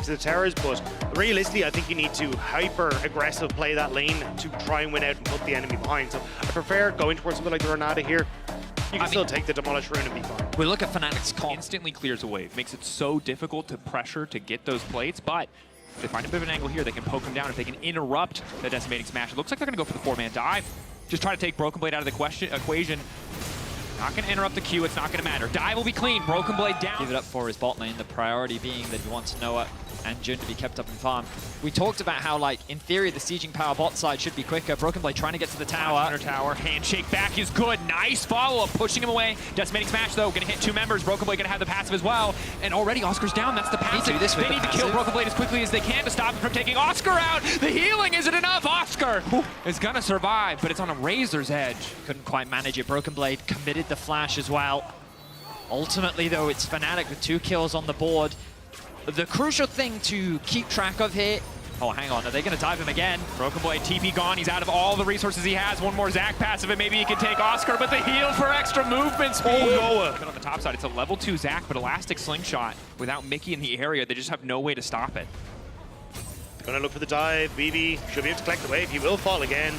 into the towers, but realistically, I think you need to hyper-aggressive play that lane to try and win out and put the enemy behind. So I prefer going towards something like the Renata here. You can still take the Demolish Rune and be fine. We look at Fnatic's comp. Instantly clears a wave. Makes it so difficult to pressure to get those plates, but if they find a bit of an angle here, they can poke him down. If they can interrupt the Decimating Smash, it looks like they're going to go for the 4-man dive. Just try to take Broken Blade out of the equation. Not going to interrupt the Q, it's not going to matter. Dive will be clean, Broken Blade down. Give it up for his bot lane, the priority being that he wants Noah and Jun to be kept up in farm. We talked about how, like, in theory, the sieging power bot side should be quicker. Broken Blade trying to get to the tower. Under tower, handshake back is good. Nice follow-up, pushing him away. Decimating Smash, though, going to hit 2 members. Broken Blade going to have the passive as well. And already Oscar's down, that's the passive. They need to kill Broken Blade as quickly as they can to stop him from taking Oscar out. The healing isn't enough. Oscar is going to survive, but it's on a razor's edge. Couldn't quite manage it. Broken Blade committed the flash as well. Ultimately, though, it's Fnatic with 2 kills on the board. The crucial thing to keep track of here... Oh, hang on. Are they going to dive him again? Broken Blade, TP gone. He's out of all the resources he has. One more Zac passive, and maybe he can take Oscar, but the heal for extra movement speed. Oh, Noah. On the top side, it's a level 2 Zac, but Elastic Slingshot. Without Mickey in the area, they just have no way to stop it. Gonna look for the dive. BB should be able to collect the wave. He will fall again.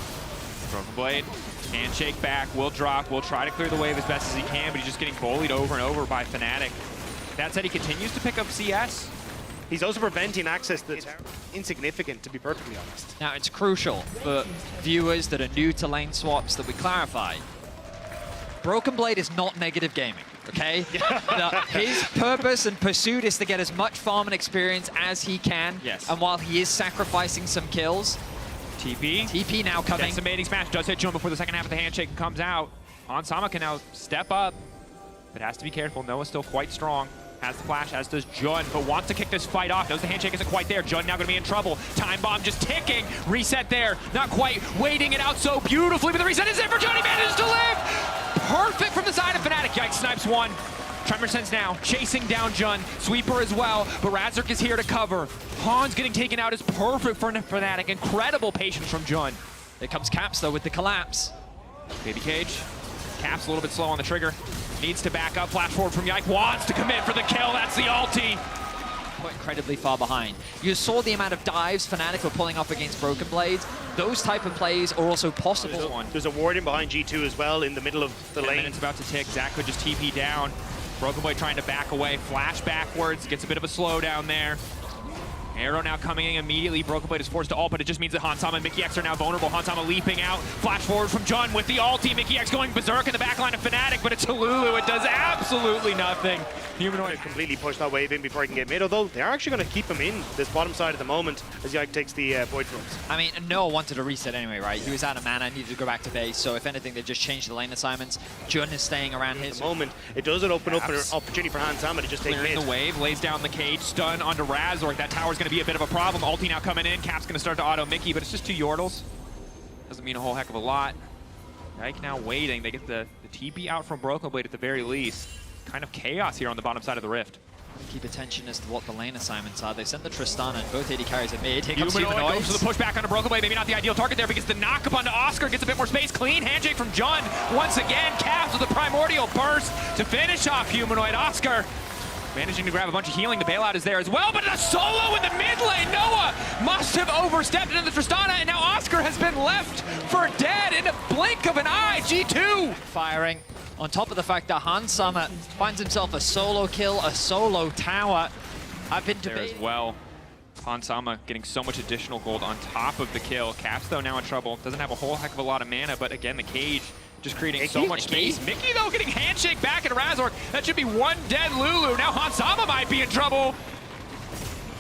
Broken Blade, handshake back, will drop, will try to clear the wave as best as he can, but he's just getting bullied over and over by Fnatic. That said, he continues to pick up CS. He's also preventing access that's insignificant, to be perfectly honest. Now, it's crucial for viewers that are new to lane swaps that we clarify. Broken Blade is not negative gaming, okay? His purpose and pursuit is to get as much farm and experience as he can. Yes. And while he is sacrificing some kills, TP now coming. Decimating Smash does hit Jun before the second half of the handshake comes out. Hansama can now step up, but has to be careful. Noah's still quite strong. Has the flash, as does Jun, but wants to kick this fight off. Knows the handshake isn't quite there. Jun now going to be in trouble. Time bomb just ticking. Reset there. Not quite waiting it out so beautifully, but the reset is there for Jun. He manages to live. Perfect from the side of Fnatic. Yikes, snipes one. Tremor Sense now chasing down Jun. Sweeper as well, but Razork is here to cover. Hans getting taken out is perfect for Fnatic. Incredible patience from Jun. Here comes Caps, though, with the collapse. Baby Cage. Caps a little bit slow on the trigger. Needs to back up. Flash forward from Yike. Wants to commit for the kill. That's the ulti. Put incredibly far behind. You saw the amount of dives Fnatic were pulling off against Broken Blades. Those type of plays are also possible. There's a warden behind G2 as well in the middle of the lane. Minutes about to tick. Zac could just TP down. Broken Blade trying to back away. Flash backwards. Gets a bit of a slowdown there. Arrow now coming in immediately. Broken Blade is forced to ult, but it just means that Hansama and Mickey X are now vulnerable. Hansama leaping out. Flash forward from Jun with the ulti. Mickey X going berserk in the backline of Fnatic, but it's a Lulu. It does absolutely nothing. Humanoid completely push that wave in before he can get mid, although they are actually going to keep him in this bottom side at the moment as Yike takes the Void Drums. I mean, Noah wanted a reset anyway, right? He was out of mana, needed to go back to base, so if anything, they've just changed the lane assignments. Jun is staying around his... At the moment, it doesn't open up an opportunity for Hansama to just take mid. The wave, lays down the cage, stun onto Razork. That tower's going to be a bit of a problem. Ulti now coming in. Cap's going to start to auto Mickey, but it's just 2 Yordles. Doesn't mean a whole heck of a lot. Yike now waiting. They get the TP out from Broken Blade at the very least. Kind of chaos here on the bottom side of the Rift. Keep attention as to what the lane assignments are. They sent the Tristana and both AD carries are mid. Here comes Humanoid goes for the pushback onto Broken Blade. Maybe not the ideal target there because the knock up onto Oscar gets a bit more space. Clean handshake from Jun. Once again, Caps with a primordial burst to finish off Humanoid. Oscar managing to grab a bunch of healing. The bailout is there as well, but a solo in the mid lane. Noah must have overstepped into the Tristana, and now Oscar has been left for dead in a blink of an eye. G2 firing. On top of the fact that Hansama finds himself a solo kill, a solo tower. I've been debating. There as well. Hansama getting so much additional gold on top of the kill. Caps, though, now in trouble. Doesn't have a whole heck of a lot of mana, but again, the cage just creating so much space. Mickey, though, getting handshake back at Razork. That should be one dead Lulu. Now Hansama might be in trouble.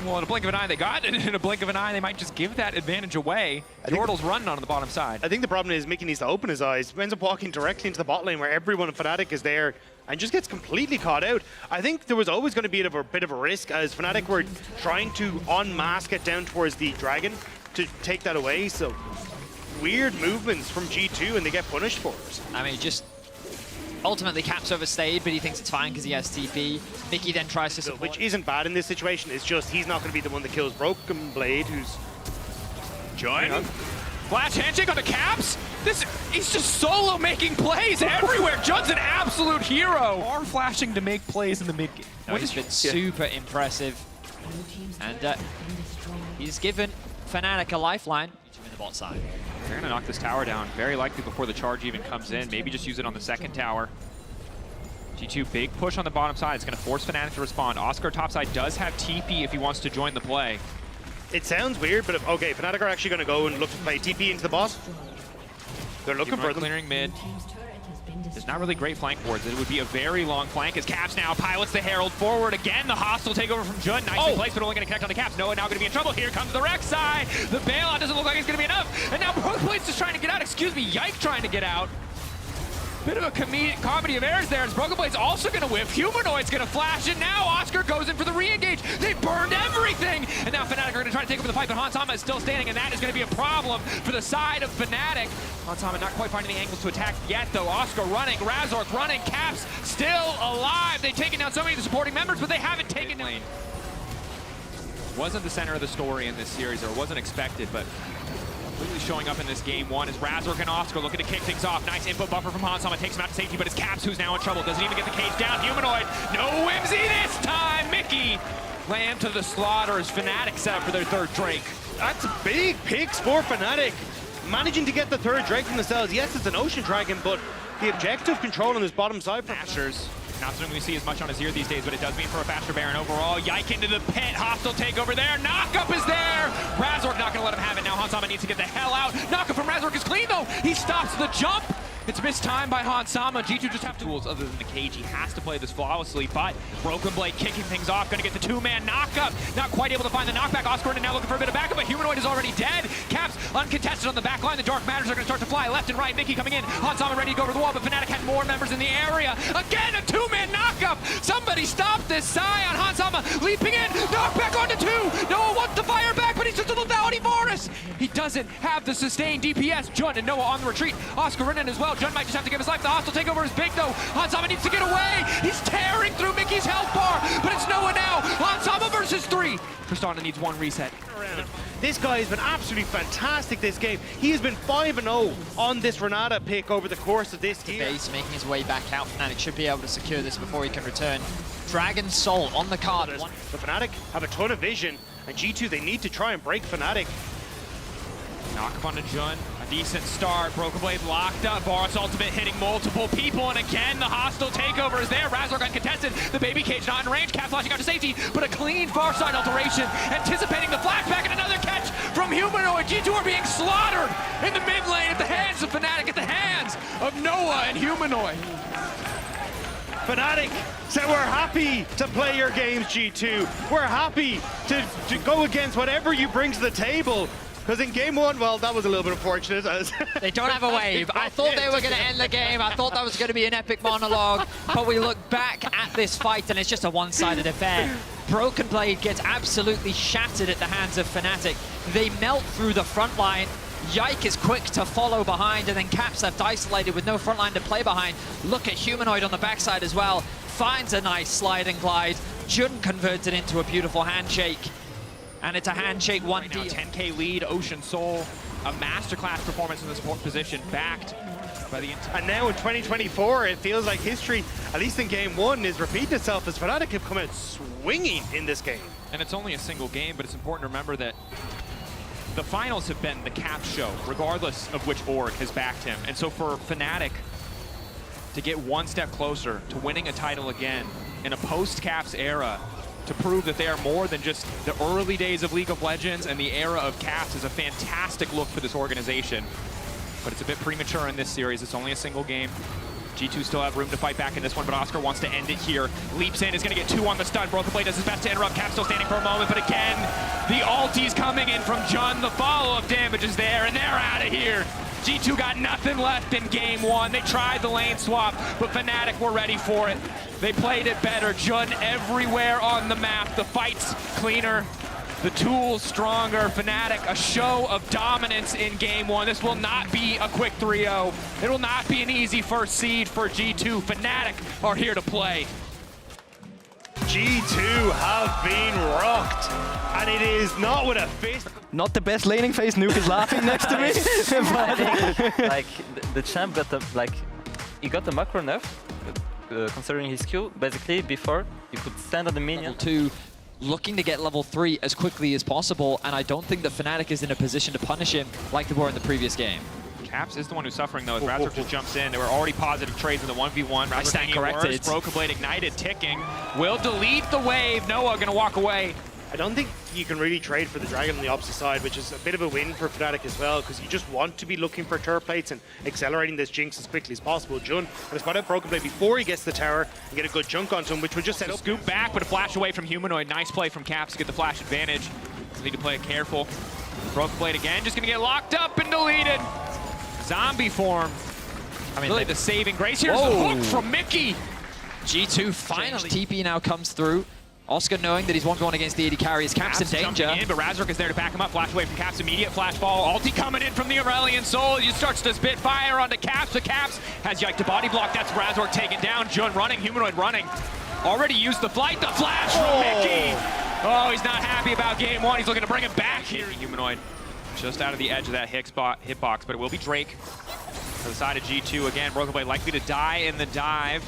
Well, in a blink of an eye, they got it. In a blink of an eye, they might just give that advantage away. Yordle's running on the bottom side. I think the problem is Mickey needs to open his eyes. He ends up walking directly into the bot lane where everyone in Fnatic is there and just gets completely caught out. I think there was always going to be a bit of a risk as Fnatic were trying to unmask it down towards the dragon to take that away. So weird movements from G2 and they get punished for it. I mean, just ultimately Caps overstayed, but he thinks it's fine because he has TP. Mickey then tries to support. Which isn't bad in this situation. It's just he's not going to be the one that kills Broken Blade, who's... Jun. Flash handshake on the Caps. He's just solo making plays everywhere. Jun's an absolute hero. Are flashing to make plays in the mid game. No, he's been super impressive. And he's given Fnatic a lifeline in the bot side. They're going to knock this tower down very likely before the charge even comes in. Maybe just use it on the second tower. G2, big push on the bottom side. It's going to force Fnatic to respond. Oscar topside does have TP if he wants to join the play. It sounds weird, but okay, Fnatic are actually going to go and look to play TP into the bot. They're looking for them. Clearing mid. There's not really great flank boards. It would be a very long flank as Caps now pilots the Herald forward. Again, the hostile takeover from Jun. Nice in place, but only going to connect on the Caps. Noah now going to be in trouble. Here comes the Rek'Sai. The bailout doesn't look like it's going to be enough. And now Brokenblade's just trying to get out. Excuse me, Yike trying to get out. Bit of a comedy of errors there as Brokenblade's also going to whiff. Humanoid's going to flash, and now Oscar goes in for the re-engage. They burned everything! And now Fnatic are going to try to take over the fight, but Hansama is still standing, and that is going to be a problem for the side of Fnatic. Hansama not quite finding the angles to attack yet, though. Oscar running, Razork running, Caps still alive. They've taken down so many of the supporting members, but they haven't taken down. Wasn't the center of the story in this series, or wasn't expected, but completely showing up in this game one is Razork and Oscar looking to kick things off. Nice input buffer from Hansama, takes him out to safety, but it's Caps who's now in trouble. Doesn't even get the cage down. Humanoid, no whimsy this time. Mickey, Lamb to the slaughter as Fnatic set up for their third Drake. That's big picks for Fnatic. Managing to get the third Drake from themselves. Yes, it's an Ocean Dragon, but the objective control on this bottom side for Ashers. Not something we see as much on Azir these days, but it does mean for a faster Baron overall. Yike into the pit, hostile takeover there. Knockup is there. Razork not gonna let him have it. Now Hansama needs to get the hell out. Knockup from Razork is clean though. He stops the jump. It's missed time by Hansama. G2 just have tools other than the cage. He has to play this flawlessly, but Broken Blade kicking things off. Gonna get the two-man knockup. Not quite able to find the knockback. Oscar now looking for a bit of backup, but Humanoid is already dead. Caps uncontested on the back line. The Dark Matters are gonna start to fly left and right. Mickey coming in. Hansama ready to go over the wall, but Fnatic had more members in the area. Again, a two-man knockup. Somebody stop this. Sion, Hansama leaping in. Knockback onto two. Noah wants to fire back, but he's just a little down. He doesn't have the sustained DPS. Jun and Noah on the retreat. Oscar in as well. Jun might just have to give his life. The hostile takeover is big though. Hansama needs to get away. He's tearing through Mickey's health bar, but it's Noah now. Hansama versus 3. Tristana needs one reset. This guy has been absolutely fantastic this game. He has been 5-0 on this Renata pick over the course of this year. Base making his way back out. Fnatic should be able to secure this before he can return. Dragon Soul on the card. The Fnatic have a ton of vision, and G2, they need to try and break Fnatic. Knock up onto Jun, a decent start. Broken Blade locked up. Boris ultimate hitting multiple people, and again the hostile takeover is there. Razork uncontested. The baby cage not in range. Cap flashing out to safety, but a clean far side alteration, anticipating the flashback and another catch from Humanoid. G2 are being slaughtered in the mid lane at the hands of Fnatic, at the hands of Noah and Humanoid. Fnatic said we're happy to play your games, G2. We're happy to go against whatever you bring to the table. Because in game one, well, that was a little bit unfortunate. They don't have a wave. I thought they were going to end the game. I thought that was going to be an epic monologue. But we look back at this fight, and it's just a one-sided affair. Broken Blade gets absolutely shattered at the hands of Fnatic. They melt through the front line. Yike is quick to follow behind, and then Caps left isolated with no front line to play behind. Look at Humanoid on the backside as well. Finds a nice slide and glide. Jun converts it into a beautiful handshake. And it's a handshake 1D. Right now, 10K lead, Ocean Soul, a masterclass performance in the support position, backed by the entire. And now in 2024, it feels like history, at least in game one, is repeating itself as Fnatic have come out swinging in this game. And it's only a single game, but it's important to remember that the finals have been the Cap show, regardless of which org has backed him. And so for Fnatic to get one step closer to winning a title again in a post-Caps era, to prove that they are more than just the early days of League of Legends and the era of Caps is a fantastic look for this organization. But it's a bit premature in this series. It's only a single game. G2 still have room to fight back in this one, but Oscar wants to end it here. Leaps in, is going to get 2 on the stun. Broken Blade does his best to interrupt. Cap still standing for a moment, but again, the ulti's coming in from Jun. The follow-up damage is there, and they're out of here. G2 got nothing left in game one. They tried the lane swap, but Fnatic were ready for it. They played it better. Jun everywhere on the map. The fight's cleaner. The tools stronger. Fnatic, a show of dominance in game one. This will not be a quick 3-0. It will not be an easy first seed for G2. Fnatic are here to play. G2 have been rocked, and it is not with a fist. Not the best laning phase. Nuke is laughing next to me. I think, like the champ got the he got the macro nerf, considering his Q. Basically, before you could stand on the minion. Level 2 looking to get level 3 as quickly as possible, and I don't think that Fnatic is in a position to punish him like they were in the previous game. Caps is the one who's suffering though, as Razork just jumps in. There were already positive trades in the 1v1. Razork stand making it corrected. worse. Broken Blade ignited, ticking. Will delete the wave. Noah gonna walk away. I don't think you can really trade for the Dragon on the opposite side, which is a bit of a win for Fnatic as well, because you just want to be looking for turret plates and accelerating this Jinx as quickly as possible. Jun going to spot out Broken Blade before he gets the tower and get a good chunk onto him, which would just set up. Scoop back, but a flash away from Humanoid. Nice play from Caps to get the flash advantage. So need to play it careful. Broken Blade again, just gonna get locked up and deleted. Zombie form. I mean, really the saving grace. Here's the hook from Mickey. G2 finally. TP now comes through. Oscar knowing that he's 1v1 against the AD carry. His Caps in danger. In, but Razork is there to back him up. Flash away from Caps, immediate flash ball. Ulti coming in from the Aurelion Soul. He starts to spit fire onto Caps. The Caps has Yike to body block. That's Razork taken down. Jun running, Humanoid running. Already used the flight. The flash from Mickey. Oh, he's not happy about game one. He's looking to bring him back here. Humanoid just out of the edge of that hitbox, but it will be Drake to the side of G2 again. Broken Blade likely to die in the dive.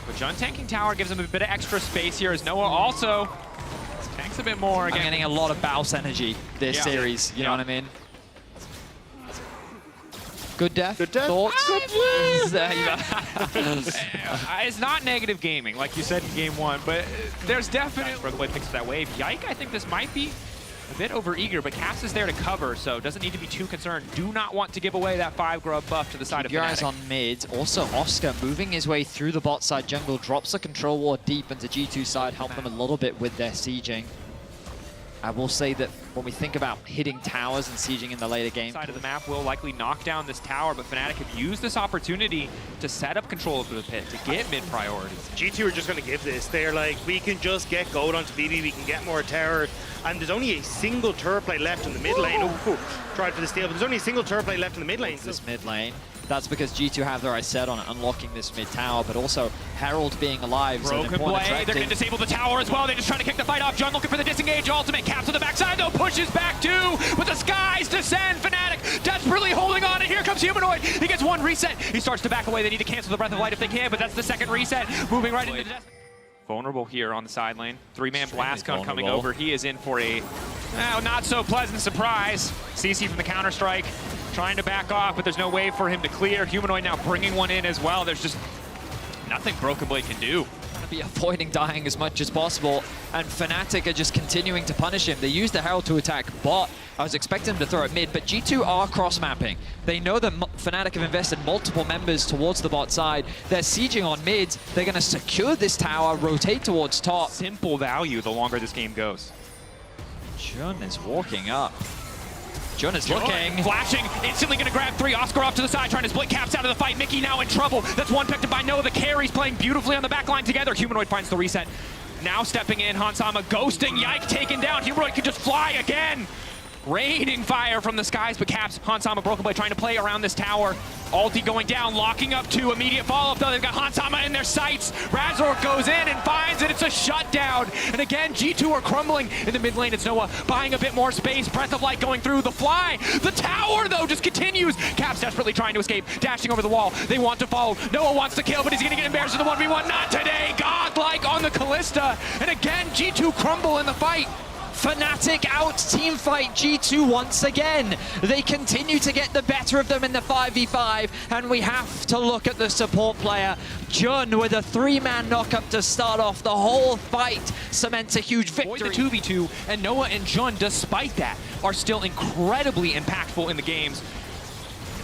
But Jun tanking tower gives him a bit of extra space here as Noah also tanks a bit more. Again, I'm getting a lot of bounce energy this series, you know what I mean? Good death? Good death? Thoughts? There you go. It's not negative gaming, like you said in game one, but there's definitely... Broken Blade picks up that wave. Yike, I think this might be a bit overeager, but Caps is there to cover, so doesn't need to be too concerned. Do not want to give away that 5 grub buff to the side of Fnatic. Your eyes on mid. Also, Oscar moving his way through the bot side jungle, drops the control ward deep into G2 side, help them a little bit with their sieging. I will say that when we think about hitting towers and sieging in the later game, Side of the map will likely knock down this tower, but Fnatic have used this opportunity to set up control of the pit, to get mid priorities. G2 are just going to give this. They're like, we can just get gold onto BB, we can get more tower, and there's only a single turret plate left in the mid lane. Oh, tried for the steal, but there's only a single turret plate left in the mid lane. this mid lane. That's because G2 have their eyes set on unlocking this mid tower, but also Herald being alive. Broken Blade, they're going to disable the tower as well. They're just trying to kick the fight off. Jun looking for the disengage ultimate. Caps on the backside though, pushes back too, with the skies descend. Fnatic desperately holding on, and here comes Humanoid. He gets one reset. He starts to back away. They need to cancel the Breath of Light if they can, but that's the second reset. Moving right into the death. Vulnerable here on the side lane. 3-man blast gun coming over. He is in for a not so pleasant surprise. CC from the Counter-Strike. Trying to back off, but there's no way for him to clear. Humanoid now bringing one in as well. There's just nothing Broken Blade can do. Trying to be avoiding dying as much as possible, and Fnatic are just continuing to punish him. They use the Herald to attack bot. I was expecting them to throw it mid, but G2 are cross-mapping. They know that Fnatic have invested multiple members towards the bot side. They're sieging on mids. They're going to secure this tower, rotate towards top. Simple value the longer this game goes. Jun is walking up. Jun is looking. Flashing, instantly going to grab 3. Oscar off to the side, trying to split Caps out of the fight. Mickey now in trouble. That's one picked up by Noah. The carries playing beautifully on the back line together. Humanoid finds the reset. Now stepping in, Hansama ghosting. Yike taken down. Humanoid can just fly again. Raining fire from the skies, but Caps, Hansama, Broken Blade trying to play around this tower. Ulti going down, locking up 2. Immediate follow-up though. They've got Hansama in their sights. Razork goes in and finds it. It's a shutdown. And again, G2 are crumbling in the mid lane. It's Noah buying a bit more space. Breath of Light going through the fly. The tower though just continues. Caps desperately trying to escape, dashing over the wall. They want to follow. Noah wants to kill, but he's gonna get embarrassed in the 1v1. Not today. Godlike on the Callista. And again, G2 crumble in the fight. Fnatic out teamfight G2 once again. They continue to get the better of them in the 5v5, and we have to look at the support player. Jun with a 3-man knockup to start off the whole fight cements a huge victory. The 2v2, and Noah and Jun, despite that, are still incredibly impactful in the games.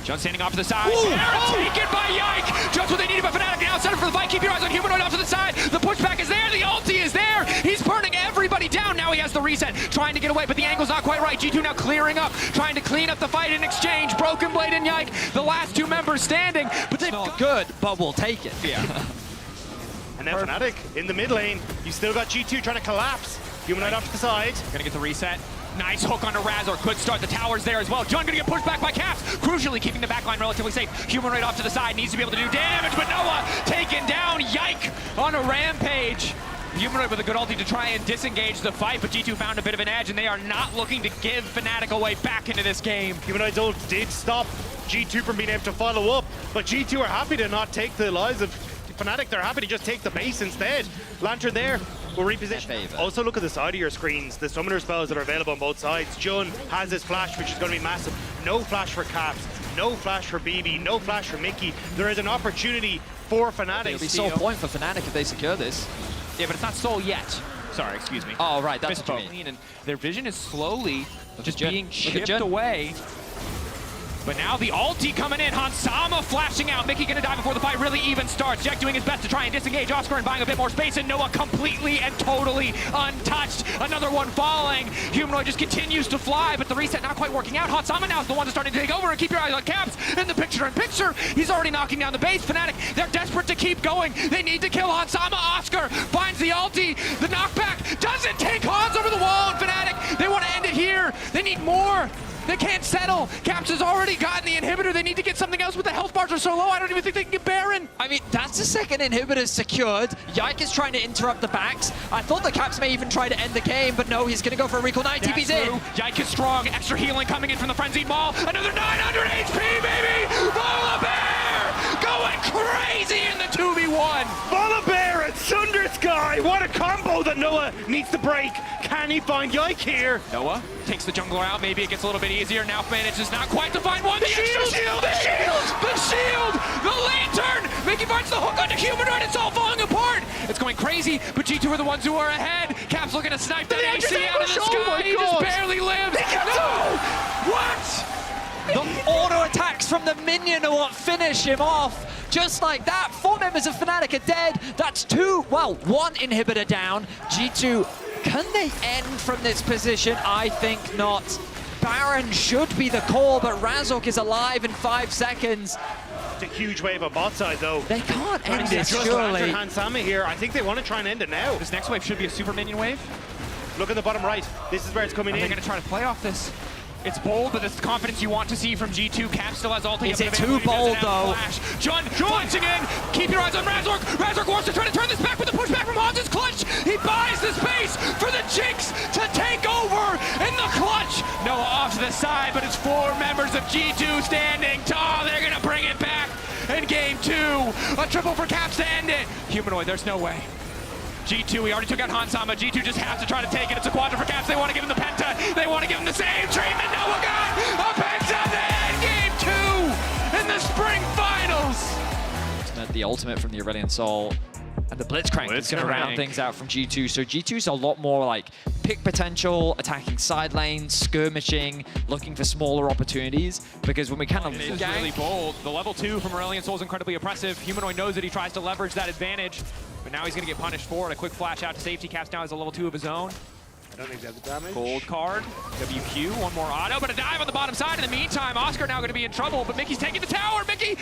Jun standing off to the side. Taken by Yike. Just what they needed by Fnatic. Now center for the fight. Keep your eyes on Humanoid off to the side. The pushback is there. The ulti is there. He's burning everybody down. Now he has the reset. Trying to get away, but the angle's not quite right. G2 now clearing up. Trying to clean up the fight in exchange. Broken Blade and Yike, the last 2 members standing. But they've Not good, but we'll take it. Yeah. And now Fnatic in the mid lane. You still got G2 trying to collapse. Humanoid off to the side. Gonna get the reset. Nice hook onto Razor. Could start the towers there as well. Jun gonna get pushed back by Caps. Crucially keeping the backline relatively safe. Humanoid off to the side. Needs to be able to do damage, but Noah taken down. Yike on a rampage. Humanoid with a good ulti to try and disengage the fight, but G2 found a bit of an edge, and they are not looking to give Fnatic away back into this game. Humanoid's ult did stop G2 from being able to follow up, but G2 are happy to not take the lives of Fnatic. They're happy to just take the base instead. Lantern there. We'll reposition. Favor. Also look at the side of your screens, the summoner spells that are available on both sides. Jun has his flash, which is going to be massive. No flash for Caps, no flash for BB, no flash for Mickey. There is an opportunity for Fnatic. It'll be sole point for Fnatic if they secure this. Yeah, but it's not soul yet. Sorry, excuse me. Oh, right, that's what you Misspoke. And their vision is slowly just Jun. being Look at chipped Jun. away. But now the ulti coming in, Hansama flashing out. Mickey gonna die before the fight really even starts. Jack doing his best to try and disengage Oscar and buying a bit more space, and Noah completely and totally untouched. Another one falling. Humanoid just continues to fly, but the reset not quite working out. Hansama now is the one that's starting to take over, and keep your eyes on Caps in the picture-in-picture. He's already knocking down the base. Fnatic, they're desperate to keep going. They need to kill Hansama. Oscar finds the ulti. The knockback doesn't take Hans over the wall, and Fnatic, they want to end it here. They need more. They can't settle. Caps has already gotten the inhibitor. They need to get something else, but the health bars are so low, I don't even think they can get Baron. I mean, that's the second inhibitor secured. Yike is trying to interrupt the backs. I thought the Caps may even try to end the game, but no, he's going to go for a recall 9. TP's in. Yike is strong. Extra healing coming in from the Frenzied Maul. Another 900 HP, baby! Volibear going crazy in the 2v1. Volibear at Sunder Sky! What a combo that Noah needs to break. Can he find Yike here? Noah takes the jungler out. Maybe it gets a little bit easier. Now manages not quite to find one. The shield! The shield! The lantern! Mickey finds the hook onto Humanoid. It's all falling apart. It's going crazy, but G2 are the ones who are ahead. Cap's looking to snipe that AC out of the sky. He just barely lives. No! What? The auto attacks from the minion are what finish him off. Just like that, 4 members of Fnatic are dead. That's 1 inhibitor down. G2, can they end from this position? I think not. Baron should be the call, but Razork is alive in 5 seconds. It's a huge wave on bot side, though. They can't end And they this, just surely. landed Hansama here. I think they want to try and end it now. This next wave should be a super minion wave. Look at the bottom right. This is where it's coming Are they in. going to try to play off this? It's bold, but it's the confidence you want to see from G2. Cap still has ulti. Is up it and too available. He bold, doesn't have though? flash. Jun punching in. Keep your eyes on Razork. Razork wants to try to turn this back with the pushback from Hans's clutch. He buys the space for the Jinx to take over in the clutch. Noah off to the side, but it's 4 members of G2 standing tall. They're going to bring it back in game 2. A triple for Caps to end it. Humanoid, there's no way. G2, he already took out Hansama. G2 just has to try to take it. It's a quadra for Caps. They want to give him the penta. They want to give him the same treatment. Noah got a penta to end game 2 in the spring finals. The ultimate from the Aurelion Soul. And the Blitzcrank is going to round things out from G2. So G2's a lot more like pick potential, attacking side lanes, skirmishing, looking for smaller opportunities. Because when we kind of This is really bold. The level 2 from Aurelion Soul is incredibly oppressive. Humanoid knows that he tries to leverage that advantage. But now he's going to get punished for it. A quick flash out to safety. Caps now has a level 2 of his own. I don't think they have the damage. Gold card. WQ. One more auto, but a dive on the bottom side. In the meantime, Oscar now going to be in trouble, but Mickey's taking the tower. Mickey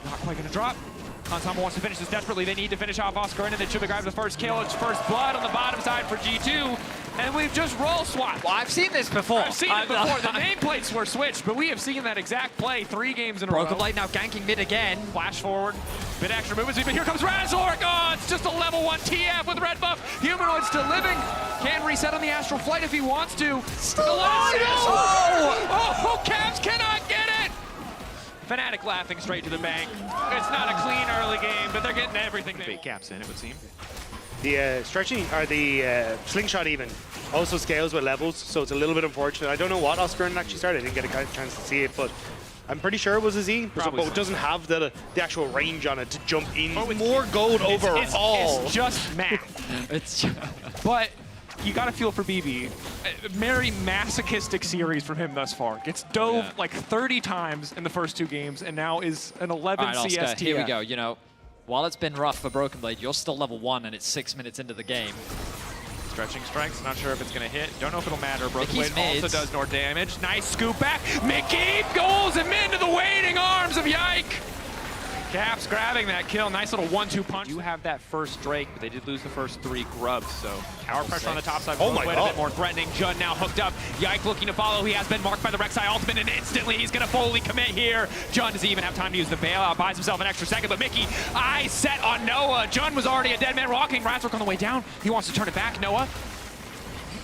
not quite going to drop. Hansama wants to finish this desperately. They need to finish off Oscar, and they should grab the first kill. It's first blood on the bottom side for G2. And we've just roll swapped. Well, I've seen this before. I've seen it before. The nameplates were switched, but we have seen that exact play 3 games in a row. Broken Blade now ganking mid again. Flash forward. Bit extra movement, but here comes Razork. Oh, it's just a level 1 TF with red buff. Humanoid still living. Can reset on the Astral Flight if he wants to. Still alive. Oh! Caps cannot get it. Fnatic laughing straight to the bank. It's not a clean early game, but they're getting everything. Big Caps in, it would seem. The stretching, or the slingshot even, also scales with levels, so it's a little bit unfortunate. I don't know what Oscar actually started. I didn't get a chance to see it, but I'm pretty sure it was a Z, but it doesn't have the actual range on it to jump in. More gold overall. It's just math. It's But you got to feel for BB. A very masochistic series from him thus far. Gets dove like 30 times in the first 2 games, and now is an 11 All right, Oscar, CST. here we go. You know, while it's been rough for Broken Blade, you're still level 1 and it's 6 minutes into the game. Stretching strikes, not sure if it's going to hit. Don't know if it'll matter. Broken Mickey's Blade also mids. does more damage. Nice scoop back. Mickey goes him into the waiting arms of Yike. Caps grabbing that kill. Nice little 1-2 punch. You have that first Drake, but they did lose the first 3 grubs, so tower pressure on the top side. Oh my a God. bit more threatening. Judd now hooked up. Yike looking to follow. He has been marked by the Rek'Sai ultimate, and instantly he's going to fully commit here. Judd doesn't even have time to use the bailout. Buys himself an extra second, but Mickey, eye set on Noah. Judd was already a dead man walking. Razork on the way down. He wants to turn it back. Noah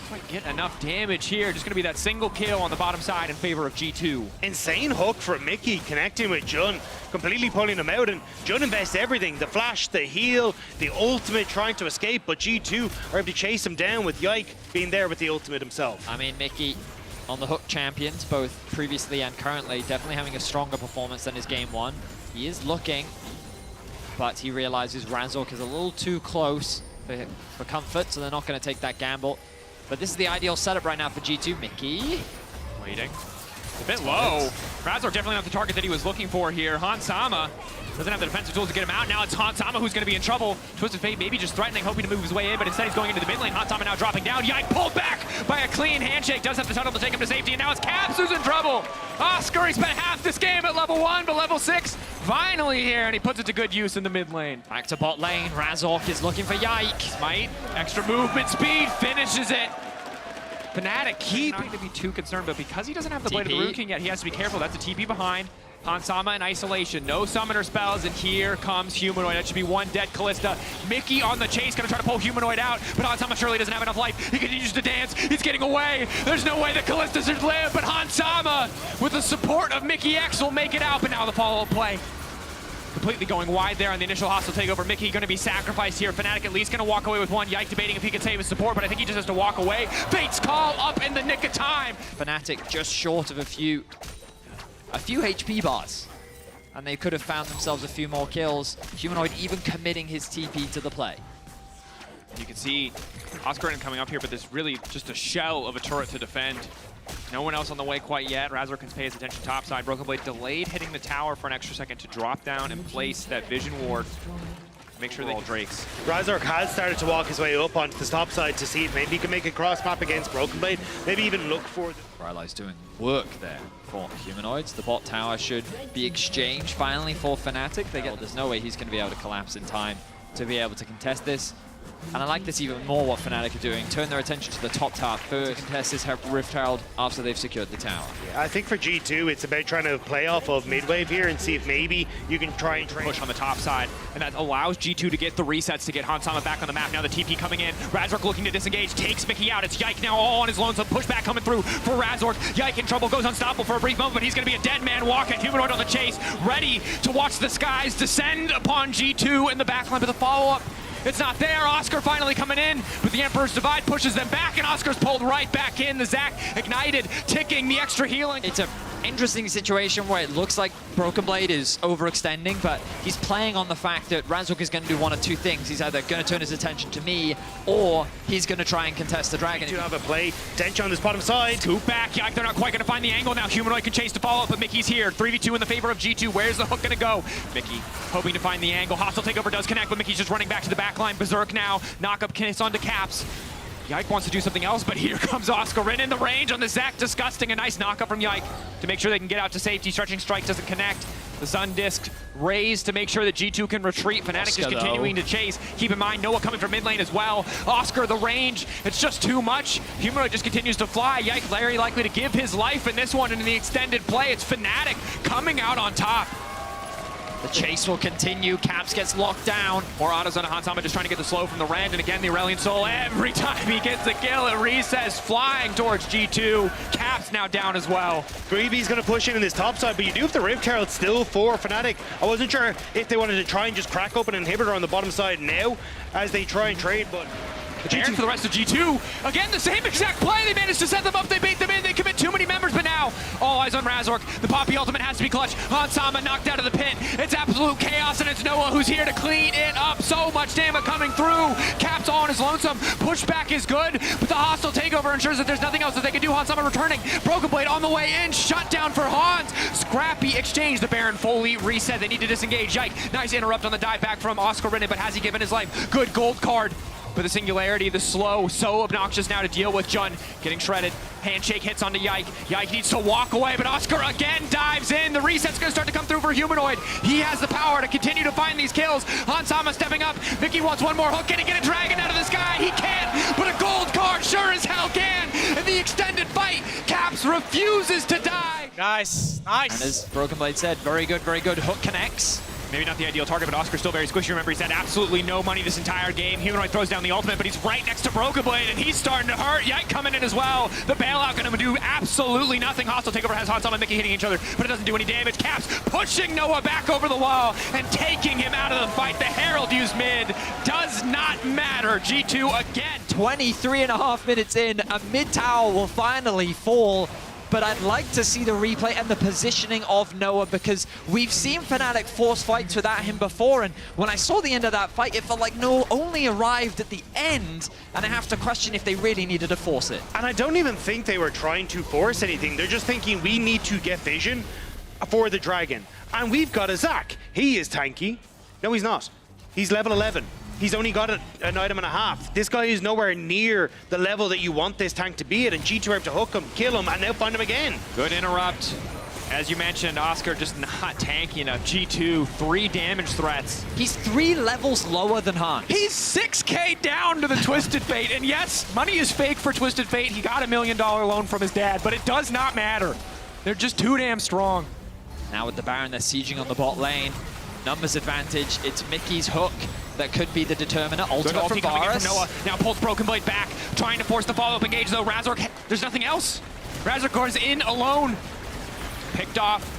quite get enough damage here. Just going to be that single kill on the bottom side in favor of G2. Insane hook from Mickey connecting with Jun, completely pulling him out, and Jun invests everything, the flash, the heal, the ultimate, trying to escape, but G2 are able to chase him down with Yike being there with the ultimate himself. I mean, Mickey on the hook champions, both previously and currently, definitely having a stronger performance than his game one. He is looking, but he realizes Razork is a little too close for comfort, so they're not going to take that gamble. But this is the ideal setup right now for G2. Mickey. Waiting. A bit low. Razork definitely not the target that he was looking for here. Hansama doesn't have the defensive tools to get him out. Now it's Hansama who's going to be in trouble. Twisted Fate maybe just threatening, hoping to move his way in, but instead he's going into the mid lane. Hansama now dropping down. Yike pulled back by a clean handshake. Does have the tunnel to take him to safety, and now it's Caps who's in trouble. Oscar, he spent half this game at level 1, but level 6 finally here, and he puts it to good use in the mid lane. Back to bot lane. Razork is looking for Yike. Smite, extra movement speed, finishes it. Fnatic keep not to be too concerned, but because he doesn't have the Blade of the Rune King yet, he has to be careful. That's a TP behind. Hansama in isolation, no summoner spells, and here comes Humanoid. That should be one dead Callista. Mickey on the chase, gonna try to pull Humanoid out, but Hansama surely doesn't have enough life. He continues to dance, he's getting away. There's no way that Callista should live, but Hansama, with the support of Mickey X, will make it out, but now the follow-up play. Completely going wide there on the initial hostile takeover. Mickey going to be sacrificed here. Fnatic at least going to walk away with one. Yike debating if he can save his support, but I think he just has to walk away. Fate's call up in the nick of time. Fnatic just short of a few HP bars, and they could have found themselves a few more kills. Humanoid even committing his TP to the play. You can see Oscar coming up here, but there's really just a shell of a turret to defend. No one else on the way quite yet. Razork can pay his attention topside. Broken Blade delayed hitting the tower for an extra second to drop down and place that vision ward. Make sure they all Drakes. Razork has started to walk his way up onto the top side to see if maybe he can make a cross map against Broken Blade. Maybe even look for the... Rylai's doing work there for Humanoids. The bot tower should be exchanged finally for Fnatic. There's no way he's going to be able to collapse in time to be able to contest this. And I like this even more, what Fnatic are doing. Turn their attention to the top tower first, contest this Rift Herald after they've secured the tower. Yeah, I think for G2, it's about trying to play off of mid-wave here and see if maybe you can try and push on the top side, and that allows G2 to get the resets to get Hansama back on the map. Now the TP coming in. Razork looking to disengage, takes Mickey out. It's Yike now all on his lonesome. Pushback coming through for Razork. Yike in trouble, goes unstoppable for a brief moment, but he's going to be a dead man walking. Humanoid on the chase, ready to watch the skies descend upon G2 in the backline, but the follow-up, it's not there. Oscar finally coming in, but the Emperor's Divide pushes them back, and Oscar's pulled right back in. The Zac ignited, ticking the extra healing. It's an interesting situation where it looks like Broken Blade is overextending, but he's playing on the fact that Razork is going to do one of two things. He's either going to turn his attention to me, or he's going to try and contest the dragon. You have a play. Dench on this bottom side. Scoop back. Yike, they're not quite going to find the angle now. Humanoid can chase to follow up, but Mickey's here. 3v2 in the favor of G2. Where's the hook going to go? Mickey hoping to find the angle. Hostile takeover does connect, but Mickey's just running back to the back line. Berserk now. Knock-up kiss onto Caps. Yike wants to do something else, but here comes Oscar in the range on the Zac. Disgusting. A nice knock-up from Yike to make sure they can get out to safety. Stretching strike doesn't connect. The Sun Disc raised to make sure that G2 can retreat. Fnatic is continuing to chase. Keep in mind, Noah coming from mid lane as well. Oscar, the range, it's just too much. Humanoid just continues to fly. Yike very likely to give his life in this one, and in the extended play, it's Fnatic coming out on top. The chase will continue. Caps gets locked down. More autos on Hansama, just trying to get the slow from the Rend, and again the Aurelion Soul, every time he gets the kill, it resets, flying towards G2. Caps now down as well. Greavy's going to push in this top side, but you do have the Rift Herald still for Fnatic. I wasn't sure if they wanted to try and just crack open an inhibitor on the bottom side now as they try and trade, but... G2 for the rest of G2. Again, the same exact play. They managed to set them up. They bait them in. They commit too many members, but now all eyes on Razork. The Poppy ultimate has to be clutch. Hansama knocked out of the pit. It's absolute chaos, and it's Noah who's here to clean it up. So much damage coming through. Caps all on his lonesome. Pushback is good, but the hostile takeover ensures that there's nothing else that they can do. Hansama returning. Broken Blade on the way in. Shut down for Hans. Scrappy exchange. The Baron fully reset. They need to disengage. Yike. Nice interrupt on the dive back from Oscar Rinne, but has he given his life? Good gold card. But the singularity, the slow, so obnoxious now to deal with. Jun getting shredded. Handshake hits onto Yike. Yike needs to walk away, but Oscar again dives in. The reset's going to start to come through for Humanoid. He has the power to continue to find these kills. Hansama stepping up. Mickey wants one more hook. Can he get a dragon out of the sky? He can't, but a gold card sure as hell can. In the extended fight, Caps refuses to die. Nice, nice. And as Broken Blade said, very good, very good. Hook connects. Maybe not the ideal target, but Oscar's still very squishy. Remember, he's had absolutely no money this entire game. Humanoid throws down the ultimate, but he's right next to Broken Blade, and he's starting to hurt. Yike coming in as well. The bailout going to do absolutely nothing. Hostile takeover has Hansama and Mickey hitting each other, but it doesn't do any damage. Caps pushing Noah back over the wall and taking him out of the fight. The Herald used mid. Does not matter. G2 again. 23.5 minutes in, a mid tower will finally fall. But I'd like to see the replay and the positioning of Noah, because we've seen Fnatic force fights without him before, and when I saw the end of that fight, it felt like Noah only arrived at the end, and I have to question if they really needed to force it. And I don't even think they were trying to force anything. They're just thinking we need to get vision for the Dragon. And we've got a Zac. He is tanky. No, he's not. He's level 11. He's only got an item and a half. This guy is nowhere near the level that you want this tank to be at, and G2 have to hook him, kill him, and now find him again. Good interrupt. As you mentioned, Oscar just not tanky enough. G2, 3 damage threats. He's 3 levels lower than Hans. He's 6K down to the Twisted Fate, and yes, money is fake for Twisted Fate. He got $1 million loan from his dad, but it does not matter. They're just too damn strong. Now with the Baron, they're sieging on the bot lane. Numbers advantage. It's Mickey's hook that could be the determiner. Ultimate from Varus. From Noah. Now pulls Broken Blade back, trying to force the follow-up engage though. Razork, there's nothing else. Razork goes in alone. Picked off.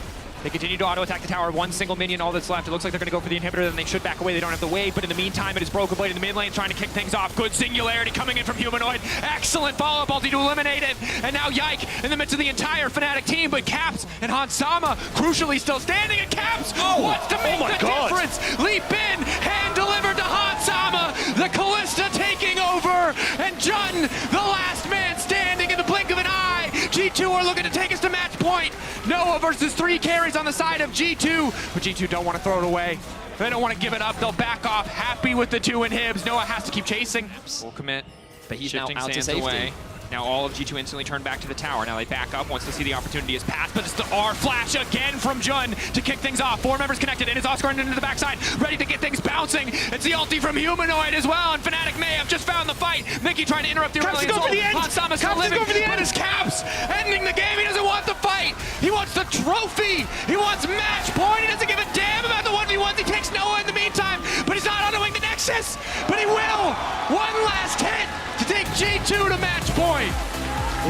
They continue to auto-attack the tower. 1 single minion, all that's left. It looks like they're going to go for the inhibitor, then they should back away. They don't have the wave, but in the meantime, it is Broken Blade in the mid lane trying to kick things off. Good singularity coming in from Humanoid. Excellent follow-up ulti to eliminate it. And now Yike in the midst of the entire Fnatic team, but Caps and Hansama crucially still standing, and Caps wants to make the difference. Leap in, hand delivered to Hansama. The Callista taking over, and Jun, the last man standing in the blink of an eye. G2 are looking to take us to match point. Noah versus 3 carries on the side of G2, but G2 don't want to throw it away. They don't want to give it up. They'll back off, happy with the 2 inhibs. Noah has to keep chasing. Full commit, but he's now shifting out to sands safety. away. Now all of G2 instantly turn back to the tower. Now they back up once they see the opportunity is passed, but it's the R flash again from Jun to kick things off. 4 members connected, and it's Oscar into the backside, ready to get things bouncing. It's the ulti from Humanoid as well, and Fnatic may have just found the fight. Mickey trying to interrupt the early assault. Hansama's still living, but his Caps ending the game. He doesn't want the fight. He wants the trophy. He wants match point. He doesn't give a damn about the 1v1s. He takes Noah in the meantime, but he's not autoing the Nexus, but he will. One last hit to take G2 to match point.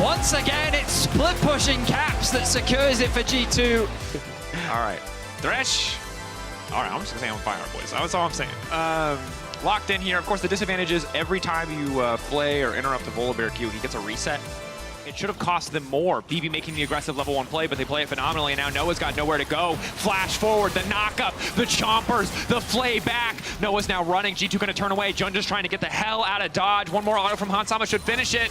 Once again, it's split pushing Caps that secures it for G2. All right, Thresh. All right, I'm just gonna say on fire, boys. That's all I'm saying. Locked in here. Of course, the disadvantage is every time you flay or interrupt the Volibear Q, he gets a reset. It should have cost them more. BB making the aggressive level 1 play, but they play it phenomenally, and now Noah's got nowhere to go. Flash forward, the knock-up, the chompers, the flay back. Noah's now running. G2 gonna turn away. Jun just trying to get the hell out of dodge. One more auto from Hansama should finish it.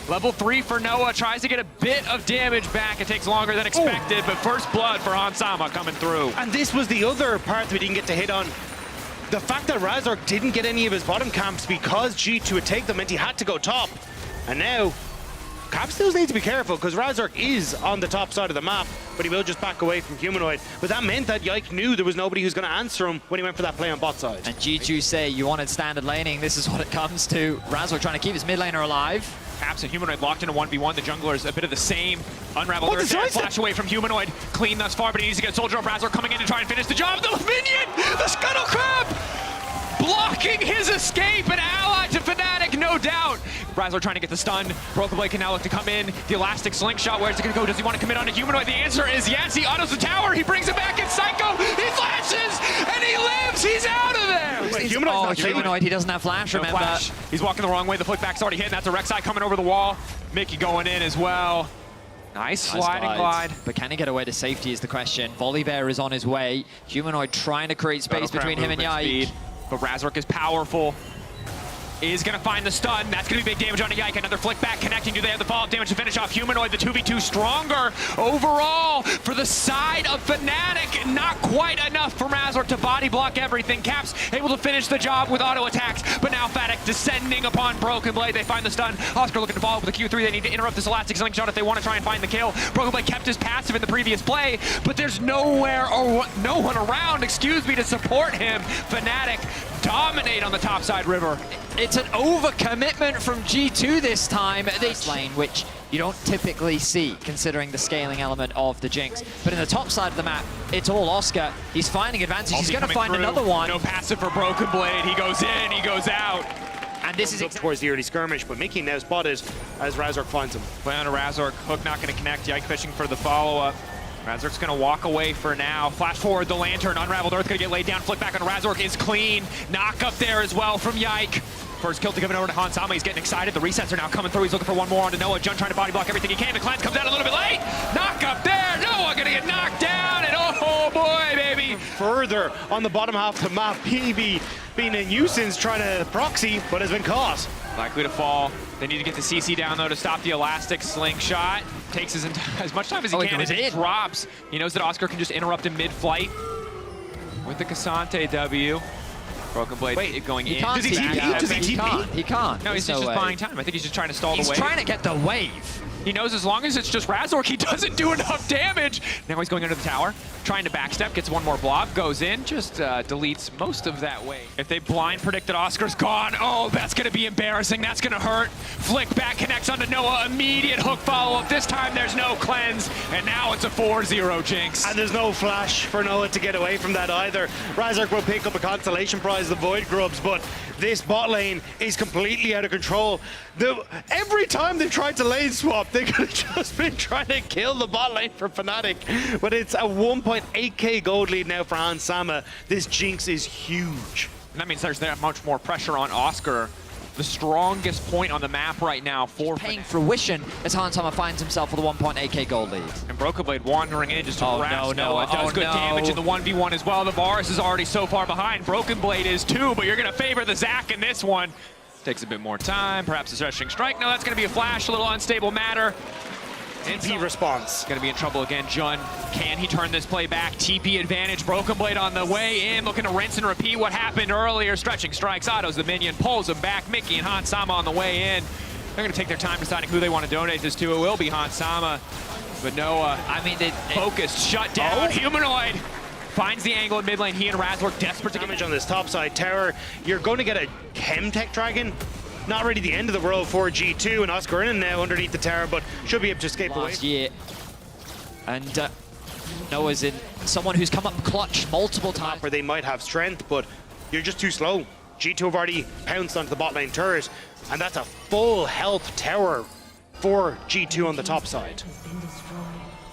Level 3 for Noah, tries to get a bit of damage back. It takes longer than expected, but first blood for Hansama coming through. And this was the other part that we didn't get to hit on. The fact that Razork didn't get any of his bottom camps because G2 would take them meant he had to go top. And now, Caps still needs to be careful because Razork is on the top side of the map, but he will just back away from Humanoid. But that meant that Yike knew there was nobody who's going to answer him when he went for that play on bot side. And G2 say, you wanted standard laning, this is what it comes to. Razork trying to keep his mid laner alive. Caps and Humanoid locked in a 1v1. The jungler's a bit of the same. Unravel their flash away from Humanoid. Clean thus far, but he needs to get Soldier of Razork coming in to try and finish the job. The minion! The Scuttle Crab! Blocking his escape, an ally to Fnatic, no doubt. Razork trying to get the stun. Broken Blade can now look to come in. The elastic slingshot, where's it gonna go? Does he want to commit on a Humanoid? The answer is yes. He autos the tower, he brings it back in Psycho, he flashes, and he lives, he's out of there. Humanoid, he doesn't have flash, No remember. flash. He's walking the wrong way, the flick back's already hit, and that's a Rek'Sai coming over the wall. Mickey going in as well. Nice sliding glide. But can he get away to safety is the question. Volibear is on his way. Humanoid trying to create space between him and Yike. But Razork is powerful. Is going to find the stun. That's going to be big damage on a Yike. Another flick back connecting. Do they have the follow-up damage to finish off Humanoid? The 2v2 stronger overall for the side of Fnatic. Not quite enough for Razork to body block everything. Caps able to finish the job with auto attacks. But now Fnatic descending upon Broken Blade. They find the stun. Oscar looking to follow up with a Q3. They need to interrupt this elastic slingshot if they want to try and find the kill. Broken Blade kept his passive in the previous play, but there's nowhere or no one around, to support him. Fnatic dominate on the topside river. It's an overcommitment from G2 this time. This lane, which you don't typically see, considering the scaling element of the Jinx. But in the top side of the map, it's all Oscar. He's finding advantage. He's going to find another one. No passive for Broken Blade. He goes in, he goes out. And this is Up towards the early skirmish, but Mickey now spotted as Razork finds him. Play on to Razork. Hook not going to connect. Yike fishing for the follow-up. Razork's going to walk away for now. Flash forward the Lantern. Unraveled Earth going to get laid down. Flick back on Razork is clean. Knock up there as well from Yike. First kill to give it over to Hansama. He's getting excited. The resets are now coming through. He's looking for one more onto Noah. Jun trying to body block everything he can. The cleanse comes out a little bit late. Knock up there. Noah going to get knocked down. And oh boy, baby. Further on the bottom half of the map, PB being a nuisance trying to proxy, but has been caught. Likely to fall. They need to get the CC down, though, to stop the elastic slingshot. Takes as much time as he can as it drops. He knows that Oscar can just interrupt him mid-flight. With the Cassante W. Broken Blade going in. Does he TP? Does he TP? He can't. No, he's just buying time. I think he's just trying to stall the wave. He's trying to get the wave. He knows as long as it's just Razork, he doesn't do enough damage. Now he's going under the tower, trying to backstep, gets one more blob, goes in, just deletes most of that wave. If they blind predict that Oscar's gone, oh, that's going to be embarrassing. That's going to hurt. Flick back, connects onto Noah, immediate hook follow-up. This time there's no cleanse, and now it's a 4-0 Jinx. And there's no flash for Noah to get away from that either. Razork will pick up a consolation prize, the Void Grubs, but this bot lane is completely out of control. Every time they've tried to lane swap, they could have just been trying to kill the bot lane for Fnatic. But it's a 1.8k gold lead now for Hansama. This Jinx is huge. And that means there's that much more pressure on Oscar. The strongest point on the map right now for Paying fruition as Hansama finds himself with a 1.8k gold lead. And Broken Blade wandering in just to harass no, Noah. Does good damage in the 1v1 as well. The Varus is already so far behind. Broken Blade is too, but you're going to favor the Zac in this one. Takes a bit more time, perhaps a stretching strike. No, that's going to be a flash, a little unstable matter. TP response. Going to be in trouble again. Jun, can he turn this play back? TP advantage. Broken Blade on the way in, looking to rinse and repeat what happened earlier. Stretching strikes, autos the minion, pulls him back. Mickey and Hansama on the way in. They're going to take their time deciding who they want to donate this to. It will be Hansama, but Noah, I mean, focused, shut down. Humanoid finds the angle in mid lane. He and Razork desperate to Damage on this top side tower. You're going to get a Chemtech Dragon. Not really the end of the world for G2, and Oscar in now underneath the tower, but should be able to escape away. Last year. And Noah's in someone who's come up clutch multiple times. Where they might have strength, but you're just too slow. G2 have already pounced onto the bot lane turret, and that's a full health tower for G2 on the top side.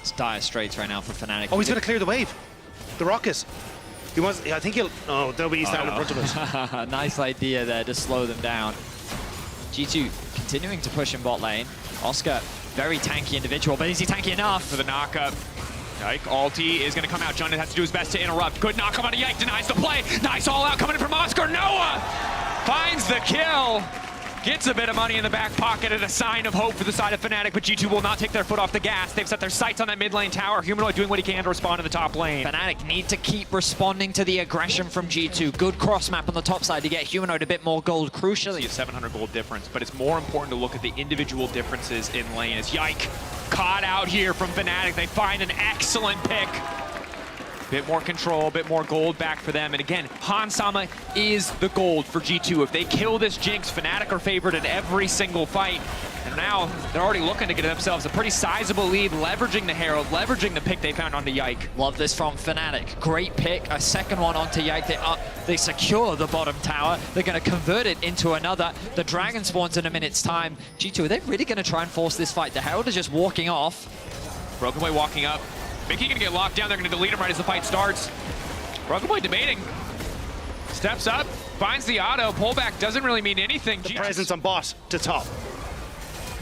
It's dire straits right now for Fnatic. Oh, he's going to clear the wave. The Rockets. He wants. I think he'll. Oh, they'll be standing in front of us. Nice idea there to slow them down. G2 continuing to push in bot lane. Oscar, very tanky individual, but is he tanky enough? For the knockup. Yike, ulti is going to come out. Jun has to do his best to interrupt. Good knock out of Yike, denies the play. Nice all out coming in from Oscar. Noah finds the kill. Gets a bit of money in the back pocket and a sign of hope for the side of Fnatic, but G2 will not take their foot off the gas. They've set their sights on that mid lane tower. Humanoid doing what he can to respond to the top lane. Fnatic need to keep responding to the aggression from G2. Good cross map on the top side to get Humanoid a bit more gold, crucially. A 700 gold difference, but it's more important to look at the individual differences in lane. As Yike caught out here from Fnatic, they find an excellent pick. Bit more control, bit more gold back for them. And again, Hansama is the gold for G2. If they kill this Jinx, Fnatic are favored in every single fight. And now they're already looking to get themselves a pretty sizable lead, leveraging the Herald, leveraging the pick they found onto Yike. Love this from Fnatic. Great pick, a second one onto Yike. They secure the bottom tower. They're going to convert it into another. The Dragon spawns in a minute's time. G2, are they really going to try and force this fight? The Herald is just walking off. Broken Blade walking up. Mickey gonna get locked down. They're gonna delete him right as the fight starts. Broken Blade debating. Steps up, finds the auto. Pullback doesn't really mean anything. The presence on bot to top.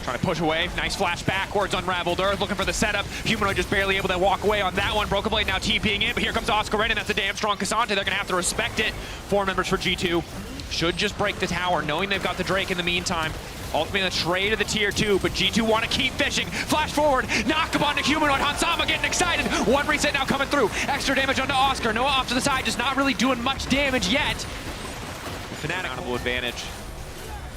Trying to push away. Nice flash backwards. Unraveled Earth looking for the setup. Humanoid just barely able to walk away on that one. Broken Blade now TPing in, but here comes Oscar in, and that's a damn strong Cassante. They're gonna have to respect it. 4 members for G2. Should just break the tower, knowing they've got the Drake in the meantime. Ultimately, a trade of the tier 2, but G2 want to keep fishing. Flash forward, knock up onto Humanoid. Hansama getting excited. One reset now coming through. Extra damage onto Oscar. Noah off to the side, just not really doing much damage yet. Fnatic, advantage.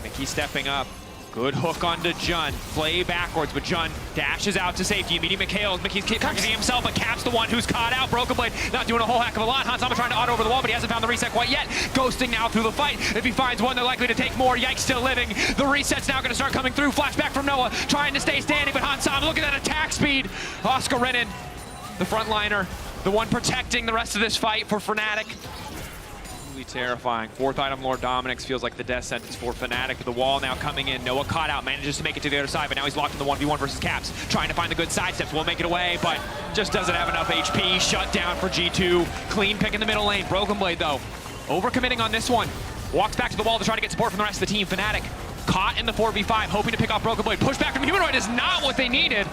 Mickey stepping up. Good hook onto Jun. Play backwards, but Jun dashes out to safety. Meeting McHale. Mickey's targeting himself, but Cap's the one who's caught out. Broken Blade not doing a whole heck of a lot. Hansama trying to auto over the wall, but he hasn't found the reset quite yet. Ghosting now through the fight. If he finds one, they're likely to take more. Yikes, still living. The reset's now going to start coming through. Flashback from Noah, trying to stay standing, but Hansama, look at that attack speed. Oscar Renan, the frontliner, the one protecting the rest of this fight for Fnatic. Terrifying. Fourth item, Lord Dominix, feels like the death sentence for Fnatic. The wall now coming in. Noah caught out, manages to make it to the other side, but now he's locked in the 1v1 versus Caps. Trying to find the good side steps, won't make it away, but just doesn't have enough HP. Shut down for G2. Clean pick in the middle lane. Broken Blade, though, overcommitting on this one. Walks back to the wall to try to get support from the rest of the team. Fnatic caught in the 4v5, hoping to pick off Broken Blade. Push back from Humanoid is not what they needed.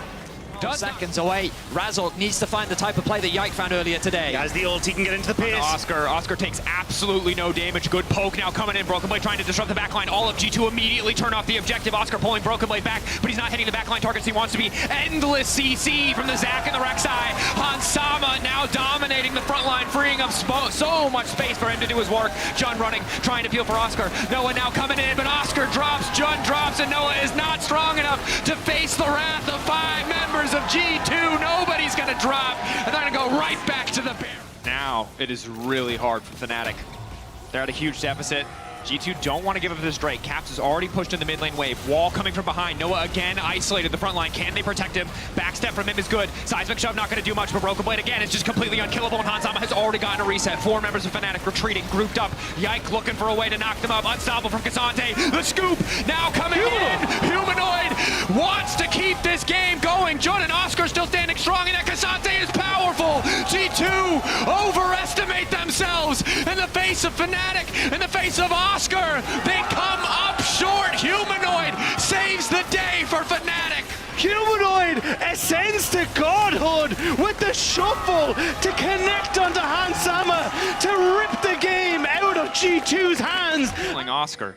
Seconds away. Razzle needs to find the type of play that Yike found earlier today. He has the ult, he can get into the pace. Oscar takes absolutely no damage. Good poke now coming in. Broken Blade trying to disrupt the backline. All of G2 immediately turn off the objective. Oscar pulling Broken Blade back, but he's not hitting the backline targets he wants to be. Endless CC from the Zac and the Rek'Sai. Hansama now dominating the front line, freeing up so much space for him to do his work. Jun running, trying to peel for Oscar. Noah now coming in, but Oscar drops, Jun drops, and Noah is not strong enough to face the wrath of 5 members of G2. Nobody's gonna drop, and they're gonna go right back to the bear. Now it is really hard for Fnatic. They're at a huge deficit. G2 don't want to give up this Drake. Caps is already pushed in the mid lane wave. Wall coming from behind. Noah again isolated the front line. Can they protect him? Backstep from him is good. Seismic shove not going to do much, but Broken Blade again is just completely unkillable, and Hansama has already gotten a reset. 4 members of Fnatic retreating, grouped up. Yike looking for a way to knock them up. Unstoppable from Cassante. The scoop now coming in. Humanoid wants to keep this game going. Jun and Oscar still standing strong, and that Cassante is powerful. G2 overestimate themselves in the face of Fnatic, in the face of Oscar. They come up short. Humanoid saves the day for Fnatic. Humanoid ascends to godhood with the shuffle to connect onto Hansama to rip the game out of G2's hands. Oscar.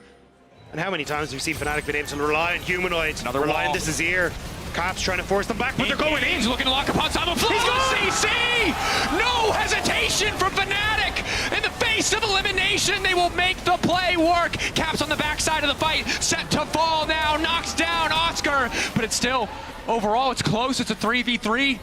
And how many times have we seen Fnatic been able to rely on Humanoid? Rely on this is here. Caps trying to force them back, but they're going in. He's looking to lock upon Hansama. He's going CC! No hesitation from Fnatic. In the face of elimination, they will make the play work. Caps on the backside of the fight, set to fall now, knocks down Oscar, but it's still, overall, it's close. It's a 3v3.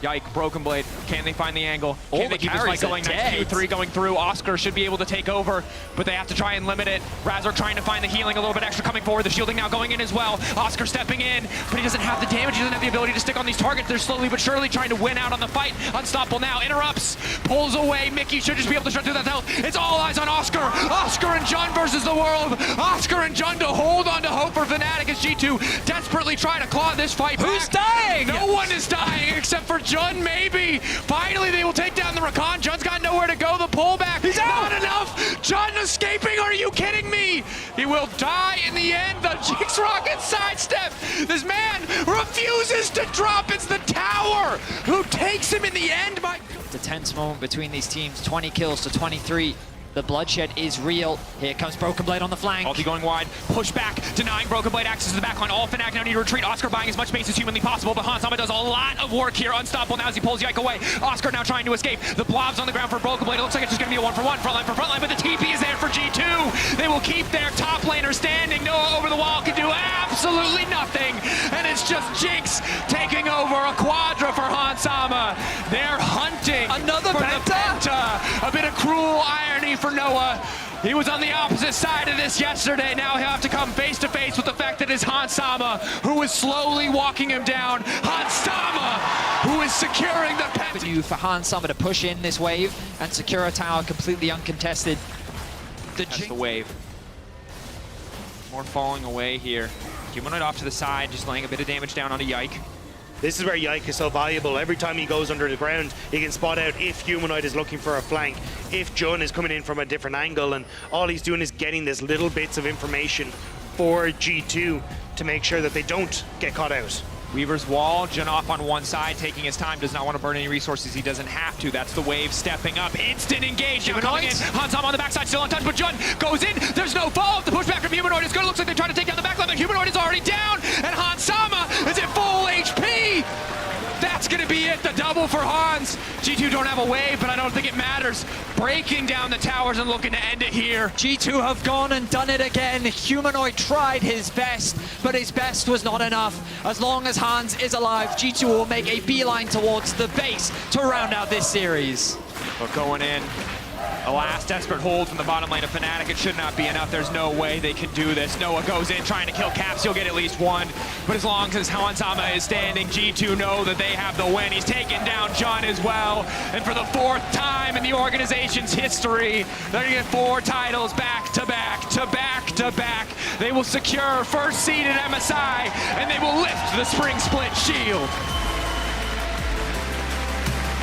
Yike, Broken Blade. Can they find the angle? Can they keep this fight going? 2-3 going through. Oscar should be able to take over, but they have to try and limit it. Razor trying to find the healing, a little bit extra coming forward. The shielding now going in as well. Oscar stepping in, but he doesn't have the damage. He doesn't have the ability to stick on these targets. They're slowly but surely trying to win out on the fight. Unstoppable now, interrupts, pulls away. Mickey should just be able to shut through that health. It's all eyes on Oscar. Oscar and Jun versus the world. Oscar and Jun to hold on to hope for Fnatic as G2 desperately try to claw this fight back. Who's dying? No one is dying except for Jun, maybe. Finally, they will take down the Rakan. Jun's got nowhere to go. The pullback. He's out. Not enough. Jun escaping. Are you kidding me? He will die in the end. The Jinx Rocket sidestep. This man refuses to drop. It's the tower who takes him in the end. My The tense moment between these teams, 20 kills to 23. The bloodshed is real. Here comes Broken Blade on the flank. Ulti going wide, push back, denying Broken Blade access to the backline. All Fnatic now need to retreat. Oscar buying as much space as humanly possible, but Hansama does a lot of work here. Unstoppable now as he pulls Yike away. Oscar now trying to escape. The blobs on the ground for Broken Blade. It looks like it's just going to be a 1-for-1, frontline for frontline, but the TP is there for G2. They will keep their top laner standing. Noah over the wall can do absolutely nothing, and it's just Jinx taking over a quadra for Hansama. They're hunting Another for penta? the penta. A bit of cruel irony for Noah. He was on the opposite side of this yesterday. Now he'll have to come face to face with the fact that it's Hansama who is slowly walking him down. Hansama who is securing the penta. For Hansama to push in this wave and secure a tower completely uncontested. That's the wave. More falling away here. Humanoid off to the side, just laying a bit of damage down onto Yike. This is where Yike is so valuable. Every time he goes under the ground, he can spot out if Humanoid is looking for a flank, if Jun is coming in from a different angle, and all he's doing is getting this little bits of information for G2 to make sure that they don't get caught out. Weaver's wall, Jun off on one side, taking his time, does not want to burn any resources. He doesn't have to. That's the wave stepping up. Instant engage. Now coming in. Hansama on the backside, still untouched, but Jun goes in. There's no follow-up. The pushback from Humanoid is good. It looks like they're trying to take down the backline, but Humanoid is already down, and Hansama is at full HP. That's that's gonna be it, the double for Hans. G2 don't have a wave, but I don't think it matters. Breaking down the towers and looking to end it here. G2 have gone and done it again. Humanoid tried his best, but his best was not enough. As long as Hans is alive, G2 will make a beeline towards the base to round out this series. But going in, a last desperate hold from the bottom lane of Fnatic. It should not be enough. There's no way they can do this. Noah goes in trying to kill Caps. He'll get at least one. But as long as Hansama is standing, G2 know that they have the win. He's taken down John as well. And for the 4th time in the organization's history, they're going to get 4 titles back to back to back to back. They will secure first seed at MSI, and they will lift the Spring Split Shield.